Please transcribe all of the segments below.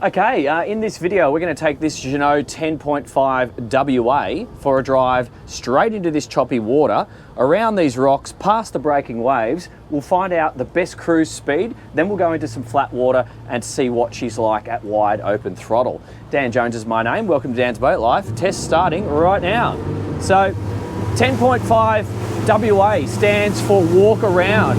Okay, in this video we're going to take this Jeanneau 10.5 WA for a drive straight into this choppy water, around these rocks, past the breaking waves. We'll find out the best cruise speed, then we'll go into some flat water and see what she's like at wide open throttle. Dan Jones is my name, welcome to Dan's Boat Life. Test starting right now. So 10.5 WA stands for walk around.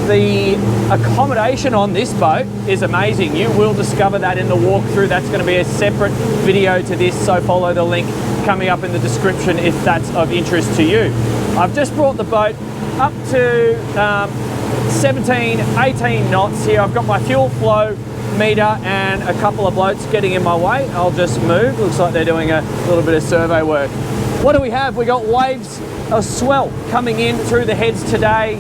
The accommodation on this boat is amazing. You will discover that in the walkthrough. That's going to be a separate video to this, so follow the link coming up in the description if that's of interest to you. I've just brought the boat up to 17, 18 knots here. I've got my fuel flow meter and a couple of blokes getting in my way. I'll just move. Looks like they're doing a little bit of survey work. What do we have? We got waves, a swell coming in through the heads today.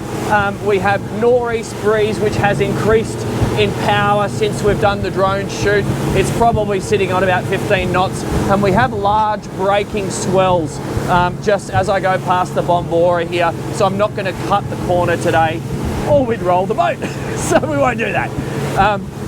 We have northeast breeze, which has increased in power since we've done the drone shoot. It's probably sitting on about 15 knots, and we have large breaking swells just as I go past the Bombora here, so I'm not going to cut the corner today, or we'd roll the boat, so we won't do that.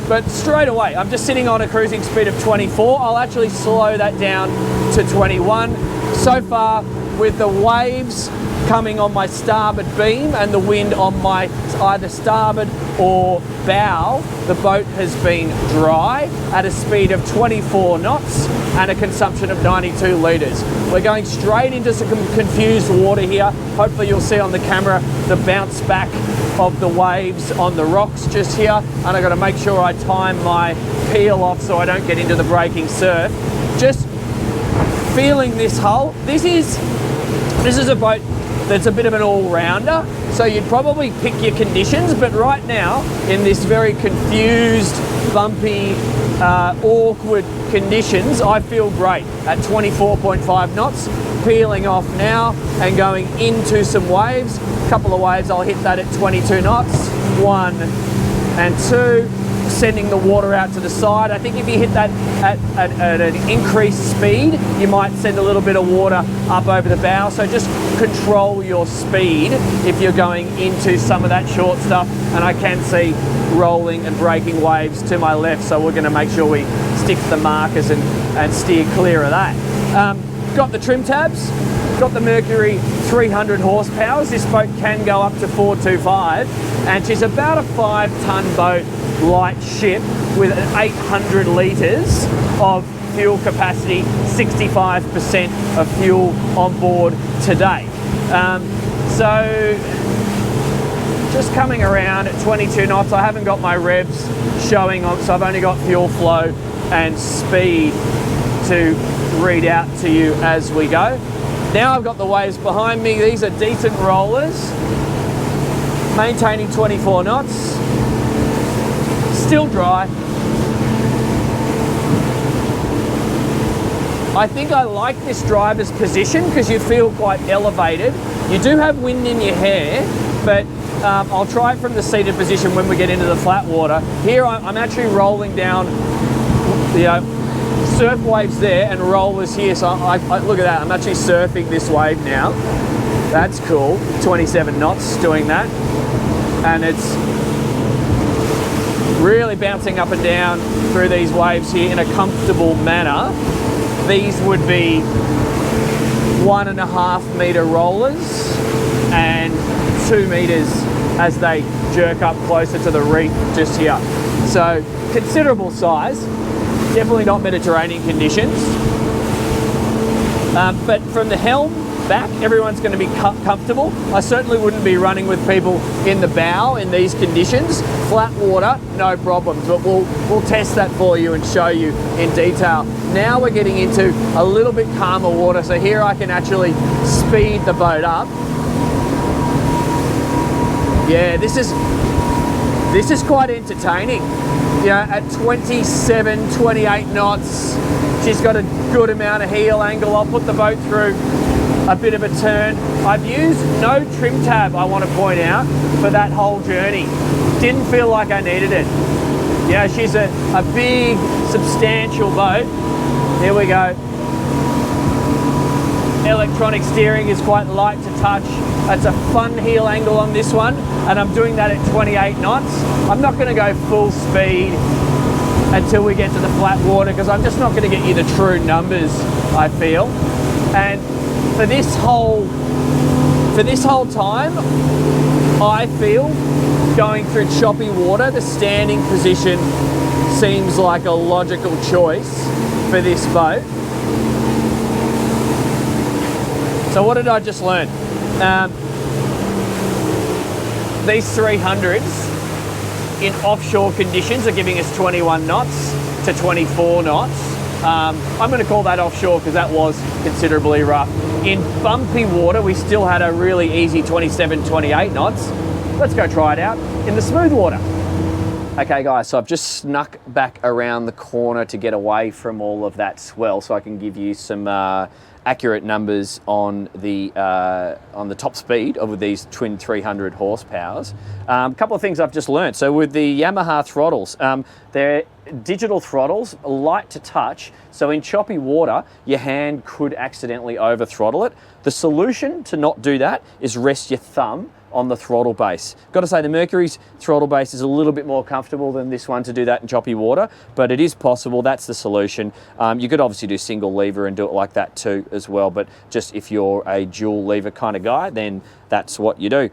But straight away, I'm just sitting on a cruising speed of 24. I'll actually slow that down to 21. So far, with the waves coming on my starboard beam and the wind on my either starboard or bow, the boat has been dry at a speed of 24 knots and a consumption of 92 litres. We're going straight into some confused water here. Hopefully you'll see on the camera the bounce back of the waves on the rocks just here, and I've got to make sure I time my peel off so I don't get into the breaking surf. Just feeling this hull. This is a boat that's a bit of an all-rounder, so you'd probably pick your conditions, but right now, in this very confused, bumpy, awkward conditions, I feel great at 24.5 knots, peeling off now and going into some waves. A couple of waves, I'll hit that at 22 knots, 1 and 2. Sending the water out to the side. I think if you hit that at an increased speed, you might send a little bit of water up over the bow. So just control your speed if you're going into some of that short stuff. And I can see rolling and breaking waves to my left, so we're going to make sure we stick to the markers and steer clear of that. Got the trim tabs, got the Mercury 300 horsepower. This boat can go up to 425, and she's about a 5-ton boat, light ship with 800 litres of fuel capacity, 65% of fuel on board today. So just coming around at 22 knots, I haven't got my revs showing on, so I've only got fuel flow and speed to read out to you as we go. Now I've got the waves behind me. These are decent rollers, maintaining 24 knots. Still dry. I think I like this driver's position because you feel quite elevated. You do have wind in your hair, but I'll try it from the seated position when we get into the flat water. Here I'm actually rolling down, surf waves there and rollers here. So I look at that, I'm actually surfing this wave now. That's cool, 27 knots doing that. And it's really bouncing up and down through these waves here in a comfortable manner. These would be 1.5 metre rollers and 2 metres as they jerk up closer to the reef just here. So considerable size, definitely not Mediterranean conditions. But from the helm back, everyone's going to be comfortable. I certainly wouldn't be running with people in the bow in these conditions. Flat water, no problems, but we'll test that for you and show you in detail. Now we're getting into a little bit calmer water, so here I can actually speed the boat up. Yeah, this is quite entertaining. Yeah, at 27, 28 knots, she's got a good amount of heel angle. I'll put the boat through a bit of a turn. I've used no trim tab, I want to point out, for that whole journey. Didn't feel like I needed it. Yeah, she's a big, substantial boat. Here we go. Electronic steering is quite light to touch. It's a fun heel angle on this one, and I'm doing that at 28 knots. I'm not going to go full speed until we get to the flat water, because I'm just not going to get you the true numbers, I feel. And for this whole time, I feel going through choppy water, the standing position seems like a logical choice for this boat. So what did I just learn? These 300s in offshore conditions are giving us 21 knots to 24 knots. I'm going to call that offshore because that was considerably rough. In bumpy water, we still had a really easy 27, 28 knots. Let's go try it out in the smooth water. Okay guys, so I've just snuck back around the corner to get away from all of that swell so I can give you some accurate numbers on the top speed of these twin 300 horsepowers. A couple of things I've just learned. So with the Yamaha throttles, they're digital throttles, light to touch, so in choppy water your hand could accidentally over throttle it. The solution to not do that is rest your thumb on the throttle base. Got to say the Mercury's throttle base is a little bit more comfortable than this one to do that in choppy water, but it is possible. That's the solution. You could obviously do single lever and do it like that too as well, but just if you're a dual lever kind of guy, then that's what you do.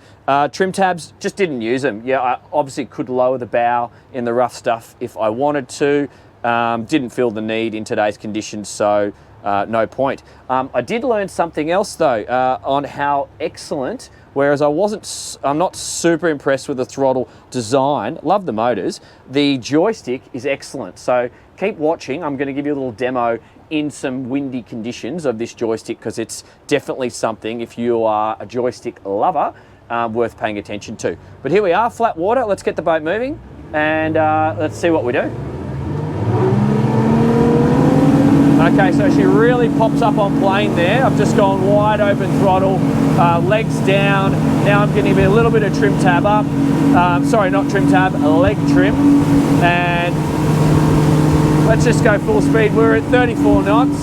Trim tabs, just didn't use them. Yeah, I obviously could lower the bow in the rough stuff if I wanted to. Didn't feel the need in today's conditions, so no point. I did learn something else though, on how excellent, whereas I'm not super impressed with the throttle design, love the motors, the joystick is excellent. So keep watching, I'm going to give you a little demo in some windy conditions of this joystick, because it's definitely something, if you are a joystick lover, worth paying attention to. But here we are, flat water, let's get the boat moving and let's see what we do. Okay, so she really pops up on plane there. I've just gone wide open throttle, legs down. Now I'm getting a little bit of trim tab up. Sorry, not trim tab, leg trim. And let's just go full speed. We're at 34 knots.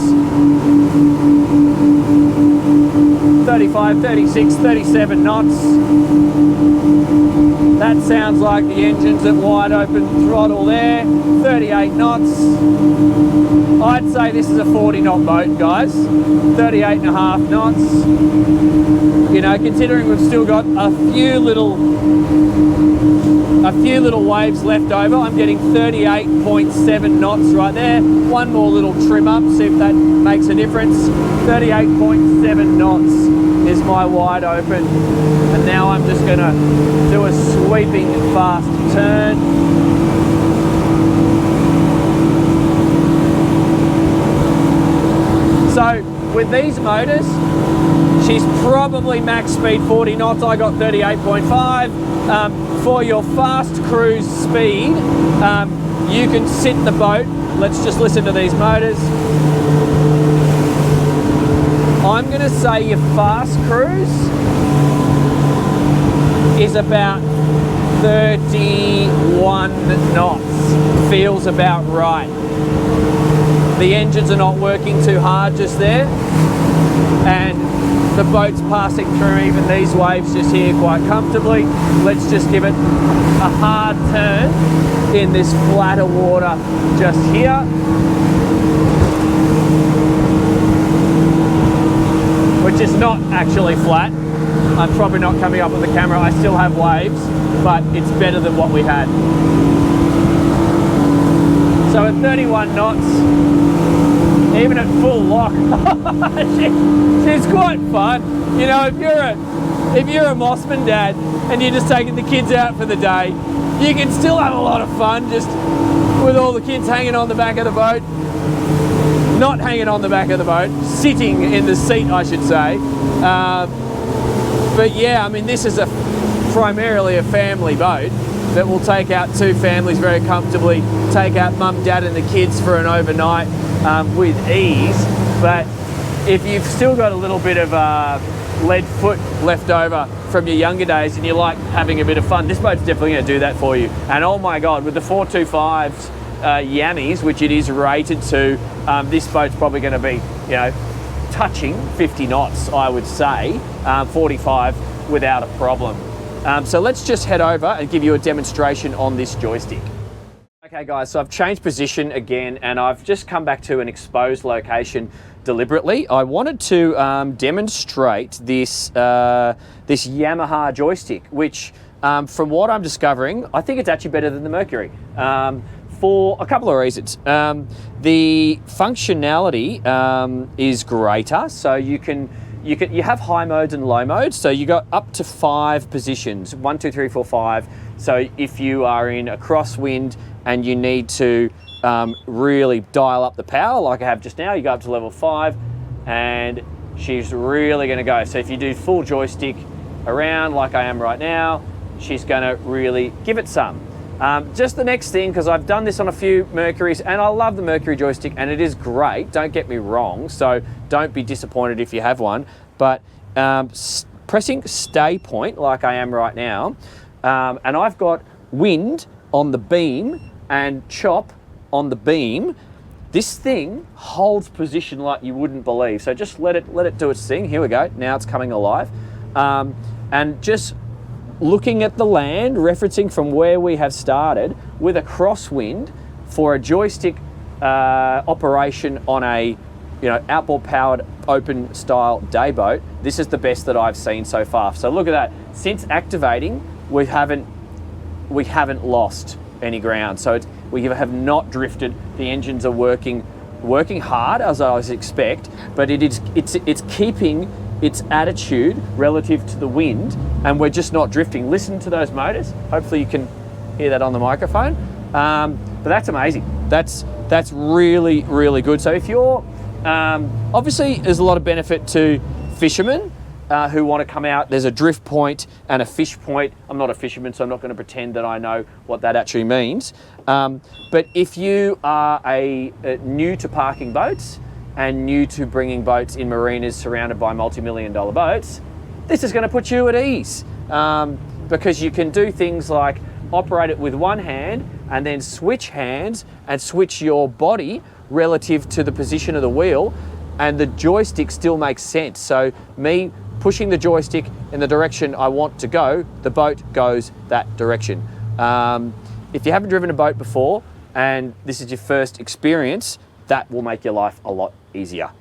35, 36, 37 knots. That sounds like the engine's at wide open throttle there. 38 knots. I'd say this is a 40 knot boat, guys. 38 and a half knots. You know, considering we've still got a few little waves left over, I'm getting 38.7 knots right there. One more little trim up, see if that makes a difference. 38.7 knots is my wide open. And now I'm just gonna do a sweeping fast turn. So with these motors, she's probably max speed 40 knots. I got 38.5. For your fast cruise speed, you can sit the boat. Let's just listen to these motors. I'm going to say your fast cruise is about 31 knots. Feels about right. The engines are not working too hard just there, and the boat's passing through even these waves just here quite comfortably. Let's just give it a hard turn in this flatter water just here. Which is not actually flat. I'm probably not coming up with the camera. I still have waves, but it's better than what we had. So at 31 knots, even at full lock, she's quite fun. You know, if you're a Mossman dad and you're just taking the kids out for the day, you can still have a lot of fun just with all the kids hanging on the back of the boat. Not hanging on the back of the boat, sitting in the seat, I should say. But yeah, I mean, this is primarily a family boat that will take out two families very comfortably, take out mum, dad and the kids for an overnight with ease. But if you've still got a little bit of lead foot left over from your younger days and you like having a bit of fun, this boat's definitely going to do that for you. And oh my God, with the 425s, Yammies, which it is rated to, this boat's probably going to be, you know, touching 50 knots, I would say, 45 without a problem. So let's just head over and give you a demonstration on this joystick. Okay guys, so I've changed position again and I've just come back to an exposed location deliberately. I wanted to demonstrate this, this Yamaha joystick, which from what I'm discovering, I think it's actually better than the Mercury for a couple of reasons. The functionality is greater, so you have high modes and low modes, so you got up to 5 positions, 1, 2, 3, 4, 5. So if you are in a crosswind and you need to really dial up the power like I have just now, you go up to level 5 and she's really gonna go. So if you do full joystick around like I am right now, she's gonna really give it some. Just the next thing, because I've done this on a few Mercuries and I love the Mercury joystick and it is great, don't get me wrong, so don't be disappointed if you have one, but pressing stay point like I am right now, and I've got wind on the beam and chop on the beam, this thing holds position like you wouldn't believe. So just let it do its thing. Here we go, now it's coming alive. And just looking at the land, referencing from where we have started, with a crosswind for a joystick operation on a outboard powered open style day boat, this is the best that I've seen so far. So look at that. Since activating, we haven't lost any ground. So we have not drifted. The engines are working hard as I always expect, but it's keeping its attitude relative to the wind, and we're just not drifting. Listen to those motors. Hopefully you can hear that on the microphone. But that's amazing. That's really, really good. So if you're, obviously there's a lot of benefit to fishermen who want to come out. There's a drift point and a fish point. I'm not a fisherman, so I'm not going to pretend that I know what that actually means. But if you are new to parking boats and new to bringing boats in marinas surrounded by multi-million-dollar boats, this is going to put you at ease, because you can do things like operate it with one hand and then switch hands and switch your body relative to the position of the wheel, and the joystick still makes sense. So me pushing the joystick in the direction I want to go, the boat goes that direction. If you haven't driven a boat before and this is your first experience, that will make your life a lot easier.